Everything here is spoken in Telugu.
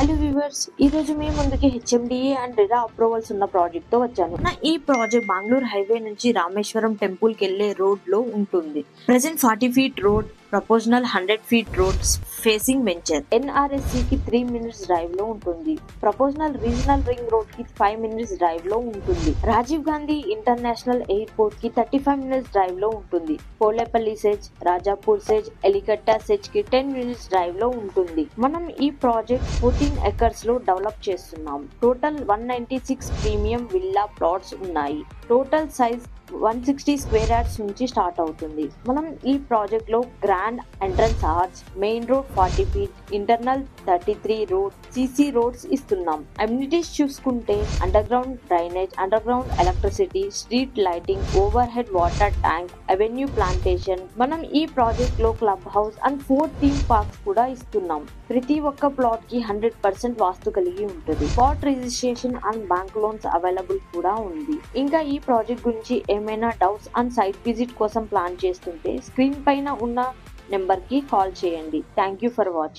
హలో వ్యూవర్స్, ఈ రోజు మీ ముందుకి హెచ్ఎండిఏ అండ్ రెరా అప్రూవల్స్ ఉన్న ప్రాజెక్ట్ తో వచ్చాను. ఈ ప్రాజెక్ట్ బెంగళూరు హైవే నుంచి రామేశ్వరం టెంపుల్ కి వెళ్లే రోడ్ లో ఉంటుంది. Present 40 feet road, proposal 100 feet road facing venture. NRSC కి 3 minutes డ్రైవ్ లో ఉంటుంది. ప్రపోజనల్ రీజనల్ రింగ్ రోడ్ కి 5 minutes డ్రైవ్ లో ఉంటుంది. రాజీవ్ గాంధీ ఇంటర్నేషనల్ ఎయిర్పోర్ట్ కి 35 minutes డ్రైవ్ లో ఉంటుంది. Polepally SEZ, Rajapur SEZ, Elikatta SEZ కి 10 minutes డ్రైవ్ లో ఉంటుంది. మనం ఈ ప్రాజెక్ట్ 14 acres లో డెవలప్ చేస్తున్నాం. టోటల్ 196 ప్రీమియం విల్లా ప్లాట్స్ ఉన్నాయి. టోటల్ సైజ్ 160 square yards నుంచి స్టార్ట్ అవుతుంది. మనం ఈ ప్రాజెక్ట్ లో grand entrance arch, main road 40 feet, internal 33 road, CC roads ఇస్తున్నాం. అమ్యూనిటీస్ చూసుకుంటే under ground drainage, under ground electricity, street lighting, over head water tank, avenue plantation. మనం ఈ ప్రాజెక్ట్ లో club house and 4 theme parks కూడా ఇస్తున్నాం. ప్రతి ఒక్క ప్లాట్ కి 100% వాస్తు కలిగి ఉంటుంది. Spot registration and bank loans available కూడా ఉంది. ఇంకా ఈ ప్రాజెక్ట్ గురించి ఏమైనా డౌట్స్ అండ్ సైట్ విజిట్ కోసం ప్లాన్ చేస్తుంటే స్క్రీన్ పైన ఉన్న నెంబర్ కి కాల్ చేయండి. Thank you for watching.